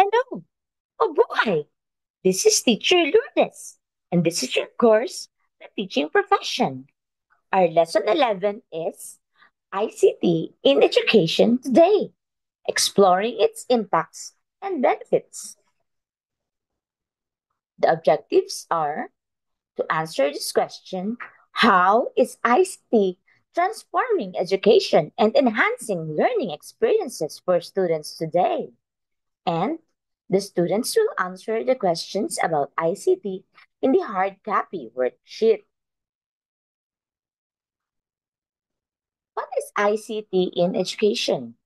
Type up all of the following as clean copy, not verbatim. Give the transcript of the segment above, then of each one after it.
Hello. Oh boy. This is Teacher Lourdes. And this is your course, The Teaching Profession. Our lesson 11 is ICT in Education Today, exploring its impacts and benefits. The objectives are to answer this question: how is ICT transforming education and enhancing learning experiences for students today? And the students will answer the questions about ICT in the hard copy worksheet. What is ICT in education?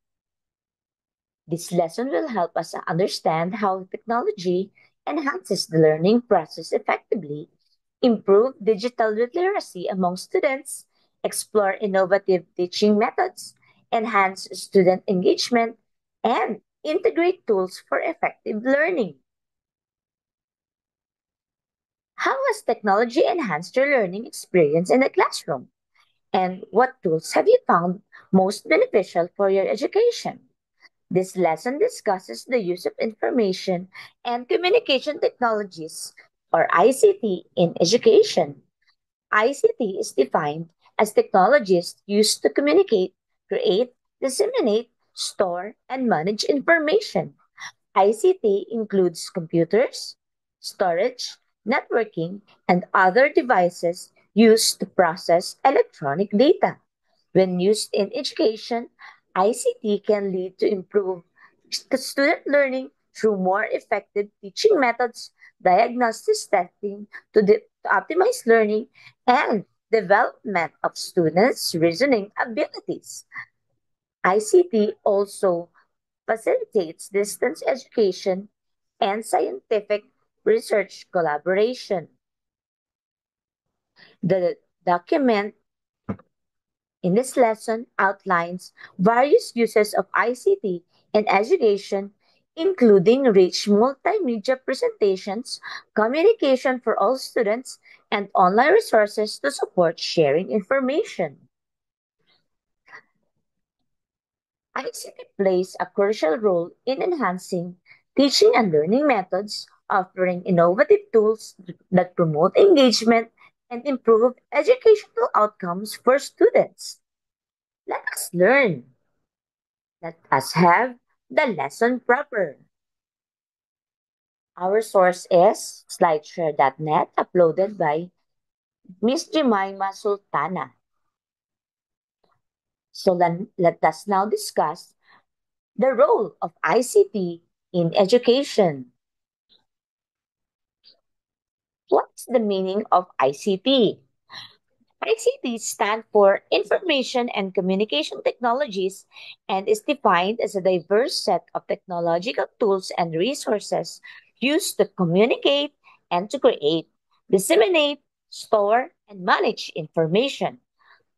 This lesson will help us understand how technology enhances the learning process effectively, improve digital literacy among students, explore innovative teaching methods, enhance student engagement, and integrate tools for effective learning. How has technology enhanced your learning experience in the classroom? And what tools have you found most beneficial for your education? This lesson discusses the use of information and communication technologies, or ICT, in education. ICT is defined as technologies used to communicate, create, disseminate, store, and manage information. ICT includes computers, storage, networking, and other devices used to process electronic data. When used in education, ICT can lead to improved student learning through more effective teaching methods, diagnosis testing to optimize learning, and development of students' reasoning abilities. ICT also facilitates distance education and scientific research collaboration. The document in this lesson outlines various uses of ICT in education, including rich multimedia presentations, communication for all students, and online resources to support sharing information. ICT plays a crucial role in enhancing teaching and learning methods, offering innovative tools that promote engagement and improve educational outcomes for students. Let us learn. Let us have the lesson proper. Our source is slideshare.net, uploaded by Miss Jemima Sultana. So let us now discuss the role of ICT in education. What's the meaning of ICT? ICT stands for Information and Communication Technologies and is defined as a diverse set of technological tools and resources used to communicate and to create, disseminate, store, and manage information.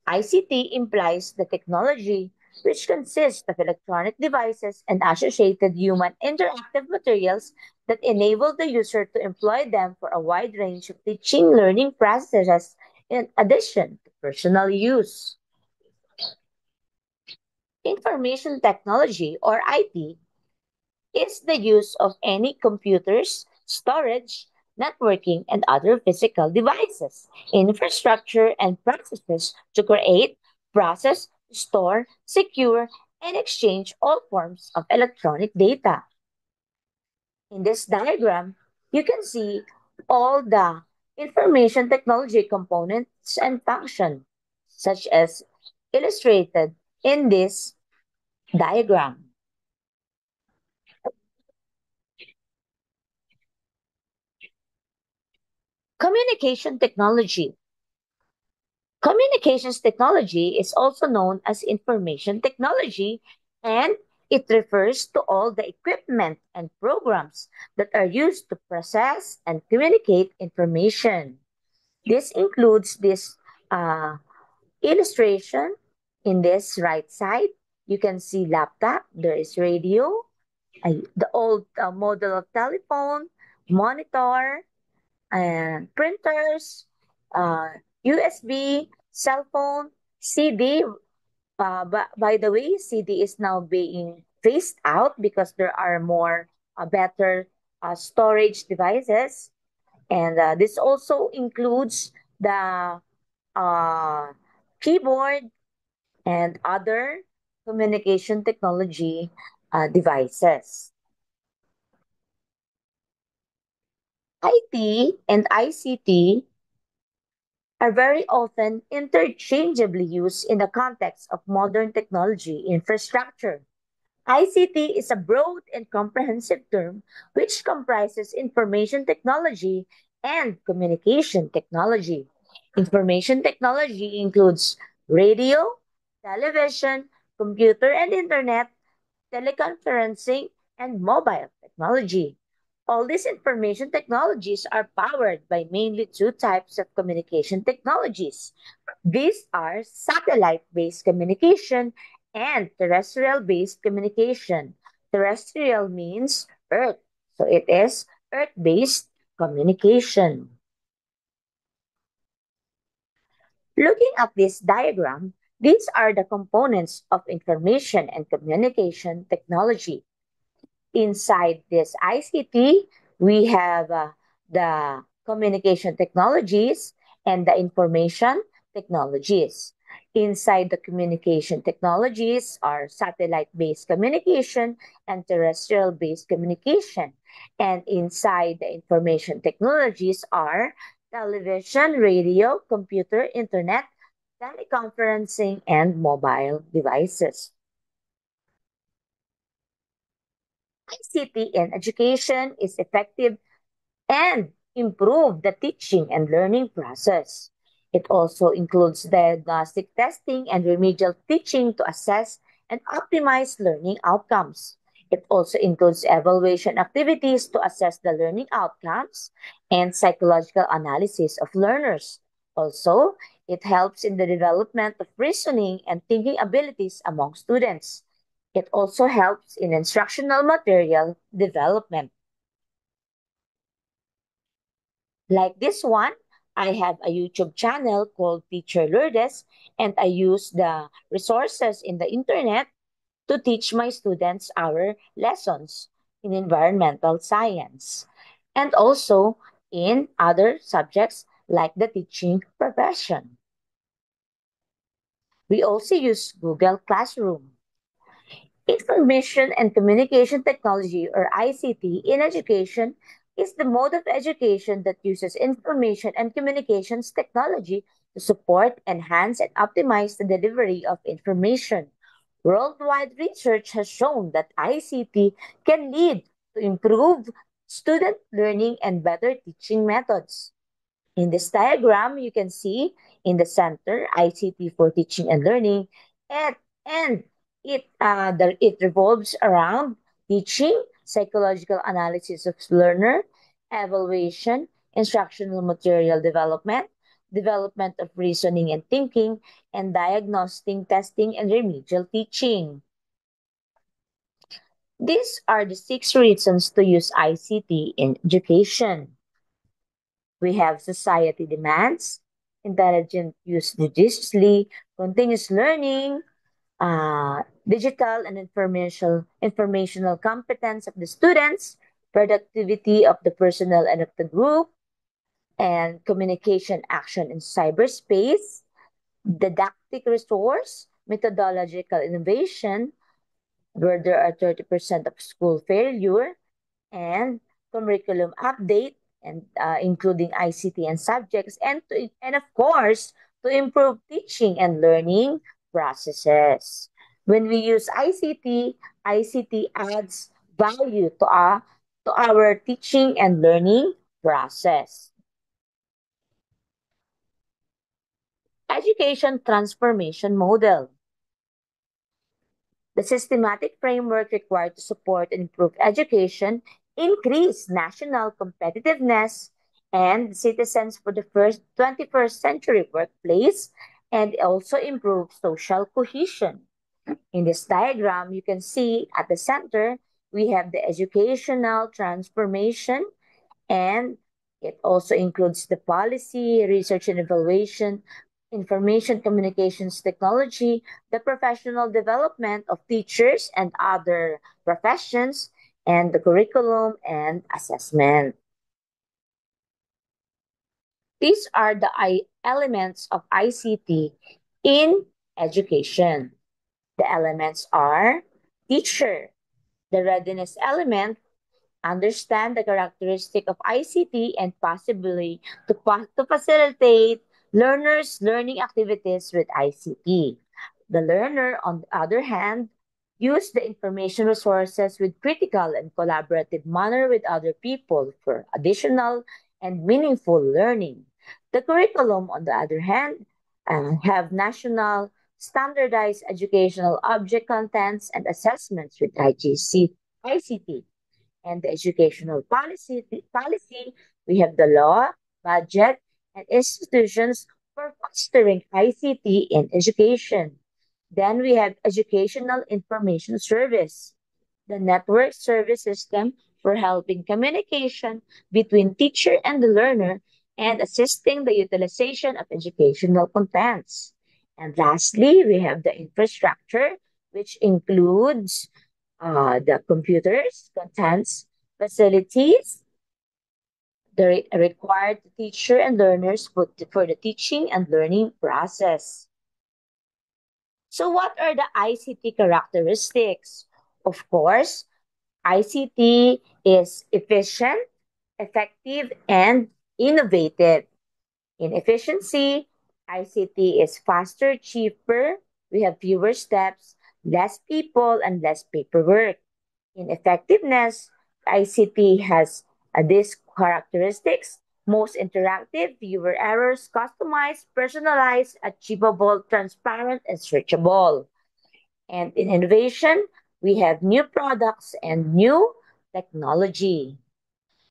ICT implies the technology, which consists of electronic devices and associated human interactive materials that enable the user to employ them for a wide range of teaching learning processes in addition to personal use. Information technology, or IT, is the use of any computers, storage, networking, and other physical devices, infrastructure, and processes to create, process, store, secure, and exchange all forms of electronic data. In this diagram, you can see all the information technology components and functions, such as illustrated in this diagram. Communication technology. Communications technology is also known as information technology, and it refers to all the equipment and programs that are used to process and communicate information. This includes this uh, illustration in this right side. You can see laptop, there is radio, the old model of telephone, monitor, and printers, USB, cell phone, CD. By the way, CD is now being phased out because there are more better storage devices, and this also includes the uh, keyboard and other communication technology devices. IT and ICT are very often interchangeably used in the context of modern technology infrastructure. ICT is a broad and comprehensive term which comprises information technology and communication technology. Information technology includes radio, television, computer and internet, teleconferencing, and mobile technology. All these information technologies are powered by mainly two types of communication technologies. These are satellite based communication and terrestrial based communication. Terrestrial means Earth, so it is Earth based communication. Looking at this diagram, these are the components of information and communication technology. Inside this ICT, we have the communication technologies and the information technologies. Inside the communication technologies are satellite based communication and terrestrial based communication. And inside the information technologies are television, radio, computer, internet, teleconferencing, and mobile devices. ICT in education is effective and improve the teaching and learning process. It also includes diagnostic testing and remedial teaching to assess and optimize learning outcomes. It also includes evaluation activities to assess the learning outcomes and psychological analysis of learners. Also, it helps in the development of reasoning and thinking abilities among students. It also helps in instructional material development. Like this one, I have a YouTube channel called Teacher Lourdes, and I use the resources in the internet to teach my students our lessons in environmental science and also in other subjects like the teaching profession. We also use Google Classroom. Information and Communication Technology, or ICT, in education is the mode of education that uses information and communications technology to support, enhance, and optimize the delivery of information. Worldwide research has shown that ICT can lead to improved student learning and better teaching methods. In this diagram, you can see in the center ICT for teaching and learning, and and it revolves around teaching, psychological analysis of learner, evaluation, instructional material development, development of reasoning and thinking, and diagnostic testing and remedial teaching. These are the 6 reasons to use ICT in education. We have society demands, intelligent use judiciously, continuous learning, digital and informational competence of the students, productivity of the personnel and of the group, and communication action in cyberspace, didactic resource, methodological innovation, where there are 30% of school failure, and curriculum update, and including ICT and subjects, and of course to improve teaching and learning processes. When we use ICT adds value to our teaching and learning process. Education transformation model. The systematic framework required to support and improve education, increase national competitiveness, and citizens for the 21st century workplace, and also improve social cohesion. In this diagram, you can see at the center, we have the educational transformation, and it also includes the policy, research and evaluation, information communications technology, the professional development of teachers and other professions, and the curriculum and assessment. These are the elements of ICT in education. The elements are teacher, the readiness element, understand the characteristic of ICT and possibly to facilitate learners' learning activities with ICT. The learner, on the other hand, use the information resources with critical and collaborative manner with other people for additional and meaningful learning. The curriculum, on the other hand, have national standardized educational object contents and assessments with ICT and the educational policy, we have the law, budget, and institutions for fostering ICT in education. Then we have educational information service, the network service system for helping communication between teacher and the learner and assisting the utilization of educational contents. And lastly, we have the infrastructure, which includes the computers, contents, facilities, the required teacher and learners for the teaching and learning process. So, what are the ICT characteristics? Of course, ICT is efficient, effective, and innovative. In efficiency, ICT is faster, cheaper, we have fewer steps, less people, and less paperwork. In effectiveness, ICT has these characteristics: most interactive, fewer errors, customized, personalized, achievable, transparent, and searchable. And in innovation, we have new products and new technology.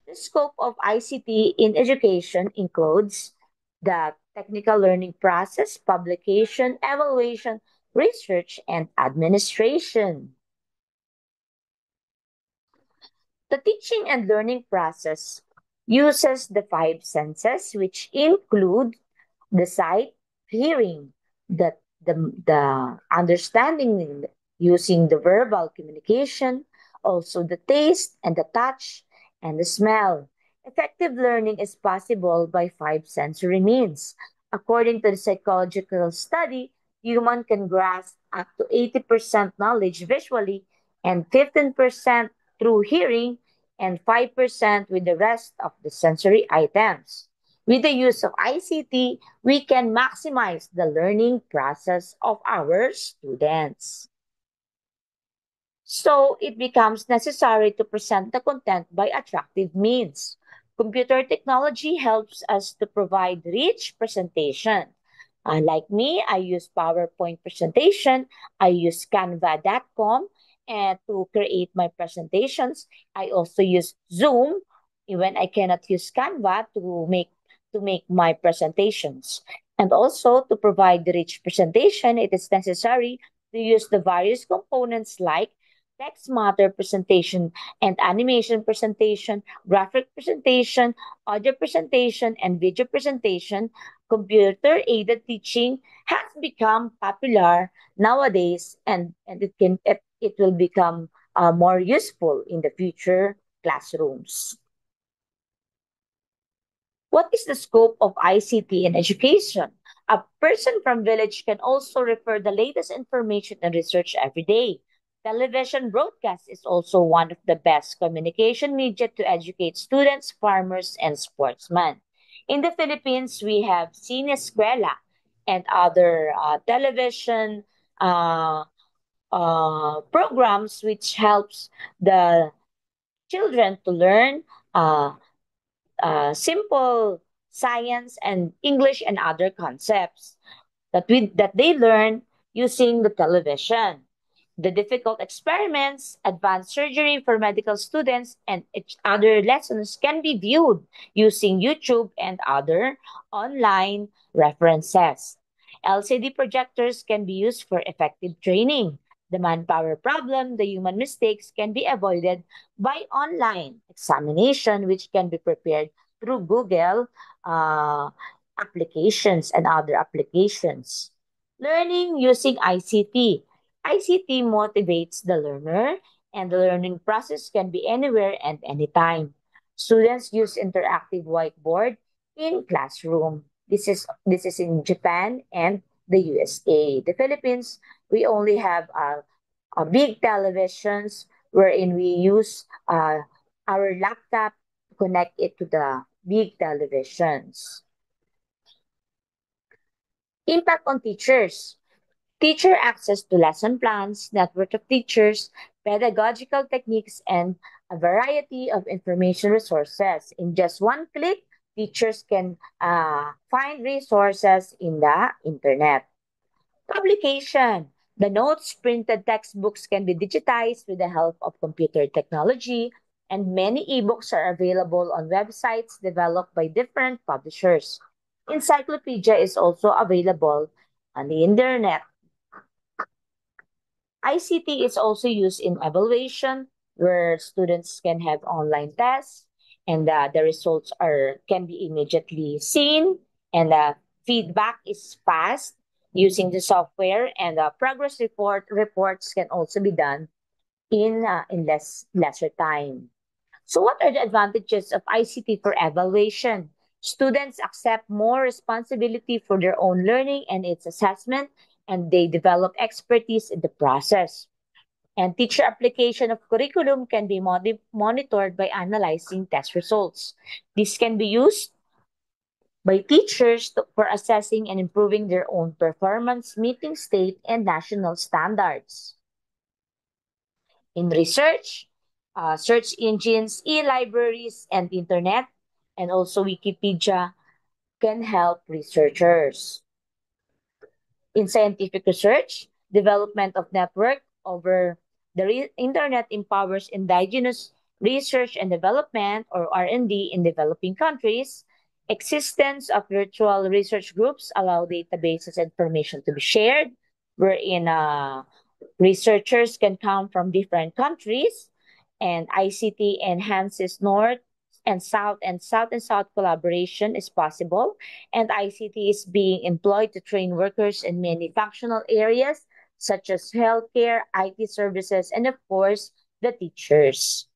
The scope of ICT in education includes the technical learning process, publication, evaluation, research, and administration. The teaching and learning process uses the five senses, which include the sight, hearing, the understanding using the verbal communication, also the taste and the touch and the smell. Effective learning is possible by five sensory means. According to the psychological study, human can grasp up to 80% knowledge visually and 15% through hearing and 5% with the rest of the sensory items. With the use of ICT, we can maximize the learning process of our students. So it becomes necessary to present the content by attractive means. Computer technology helps us to provide rich presentation. Like me, I use PowerPoint presentation. I use Canva.com and to create my presentations. I also use Zoom when I cannot use Canva to make my presentations. And also to provide the rich presentation, it is necessary to use the various components like text matter presentation and animation presentation, graphic presentation, audio presentation, and video presentation. Computer aided teaching has become popular nowadays, and it will become more useful in the future classrooms. What is the scope of ICT in education? A person from village can also refer the latest information and research every day. Television broadcast is also one of the best communication media to educate students, farmers, and sportsmen. In the Philippines, we have Cine Escuela and other television uh, programs which helps the children to learn uh, simple science and English and other concepts that they learn using the television. The difficult experiments, advanced surgery for medical students, and other lessons can be viewed using YouTube and other online references. LCD projectors can be used for effective training. The manpower problem, the human mistakes can be avoided by online examination, which can be prepared through Google uh, applications and other applications. Learning using ICT. ICT motivates the learner and the learning process can be anywhere and anytime. Students use interactive whiteboard in classroom. This is in Japan and the USA. The Philippines, we only have a big televisions wherein we use our laptop to connect it to the big televisions. Impact on teachers. Teacher access to lesson plans, network of teachers, pedagogical techniques, and a variety of information resources. In just one click, teachers can find resources in the internet. Publication. The notes, printed textbooks can be digitized with the help of computer technology, and many ebooks are available on websites developed by different publishers. Encyclopedia is also available on the internet. ICT is also used in evaluation, where students can have online tests, and the results are can be immediately seen, and the feedback is fast using the software, and the progress reports can also be done in lesser time. So, what are the advantages of ICT for evaluation? Students accept more responsibility for their own learning and its assessment, and they develop expertise in the process. And teacher application of curriculum can be monitored by analyzing test results. This can be used by teachers for assessing and improving their own performance, meeting state and national standards. In research, search engines, e-libraries, and internet, and also Wikipedia can help researchers. In scientific research, development of network over the internet empowers indigenous research and development or R&D in developing countries. Existence of virtual research groups allow databases and information to be shared, wherein researchers can come from different countries, and ICT enhances North and South collaboration is possible, and ICT is being employed to train workers in many functional areas such as healthcare, IT services, and of course, the teachers.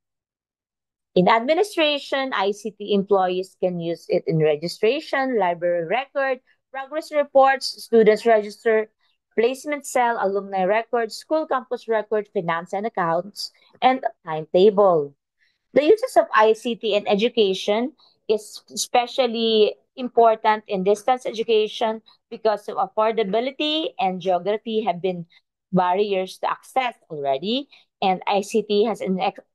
In administration, ICT employees can use it in registration, library record, progress reports, students register, placement cell, alumni records, school campus record, finance and accounts, and timetable. The uses of ICT in education is especially important in distance education because of affordability and geography have been barriers to access already. And ICT has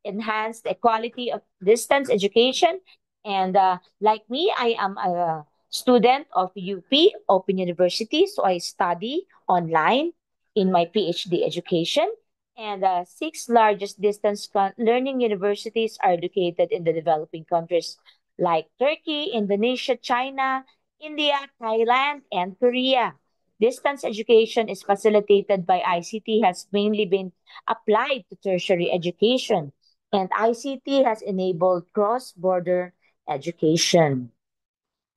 enhanced the quality of distance education. And like me, I am a student of UP, Open University. So I study online in my PhD education, and the six largest distance learning universities are located in the developing countries like Turkey, Indonesia, China, India, Thailand, and Korea. Distance education is facilitated by ICT has mainly been applied to tertiary education, and ICT has enabled cross-border education.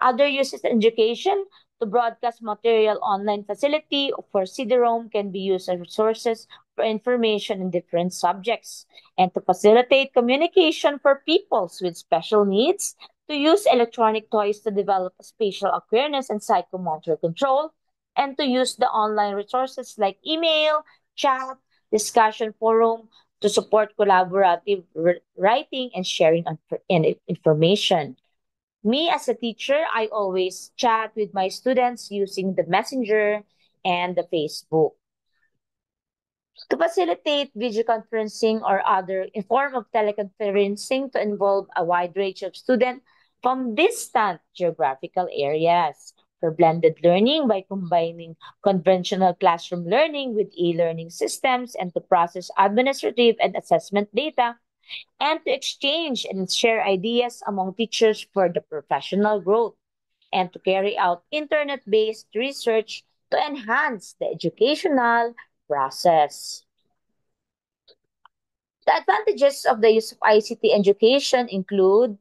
Other uses in education, to broadcast material online facility for CD-ROM can be used as resources for information in different subjects, and to facilitate communication for peoples with special needs, to use electronic toys to develop spatial awareness and psychomotor control, and to use the online resources like email, chat, discussion forum to support collaborative writing and sharing information. Me as a teacher, I always chat with my students using the Messenger and the Facebook. To facilitate video conferencing or other form of teleconferencing to involve a wide range of students from distant geographical areas. For blended learning by combining conventional classroom learning with e-learning systems, and to process administrative and assessment data, and to exchange and share ideas among teachers for the professional growth, and to carry out internet-based research to enhance the educational process. The advantages of the use of ICT education include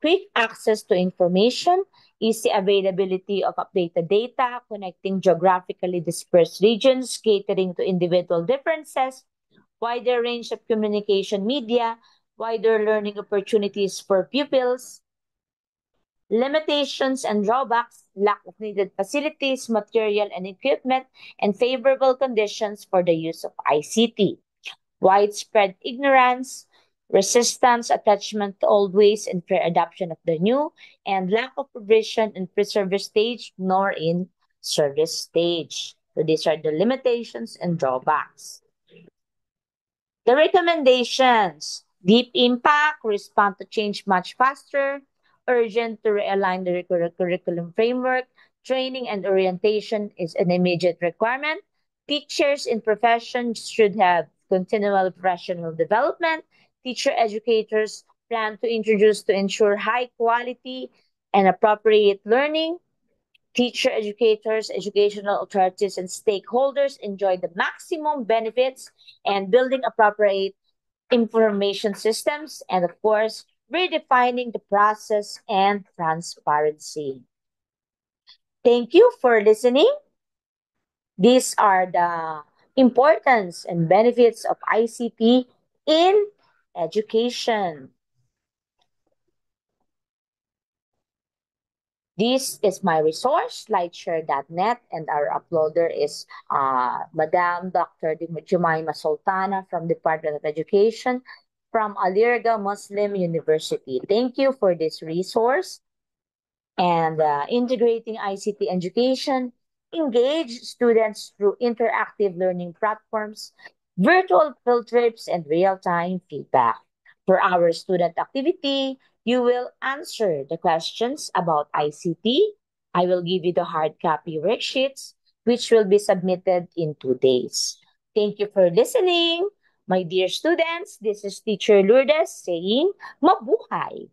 quick access to information, easy availability of updated data, connecting geographically dispersed regions, catering to individual differences, wider range of communication media, wider learning opportunities for pupils, limitations and drawbacks, lack of needed facilities, material and equipment, and favorable conditions for the use of ICT, widespread ignorance, resistance, attachment to old ways, and pre-adoption of the new, and lack of provision in pre-service stage nor in service stage. So these are the limitations and drawbacks. The recommendations: deep impact, respond to change much faster, urgent to realign the curriculum framework, training and orientation is an immediate requirement. Teachers in professions should have continual professional development. Teacher educators plan to introduce to ensure high quality and appropriate learning. Teacher educators, educational authorities, and stakeholders enjoy the maximum benefits and building appropriate information systems, and of course, redefining the process and transparency. Thank you for listening. These are the importance and benefits of ICT in education. This is my resource, lightshare.net, and our uploader is Madam Dr. Jumaima Sultana from Department of Education from Alirga Muslim University. Thank you for this resource. And integrating ICT education, engage students through interactive learning platforms, virtual field trips, and real-time feedback. For our student activity, you will answer the questions about ICT. I will give you the hard copy worksheets, which will be submitted in 2 days. Thank you for listening. My dear students, this is Teacher Lourdes saying, Mabuhay!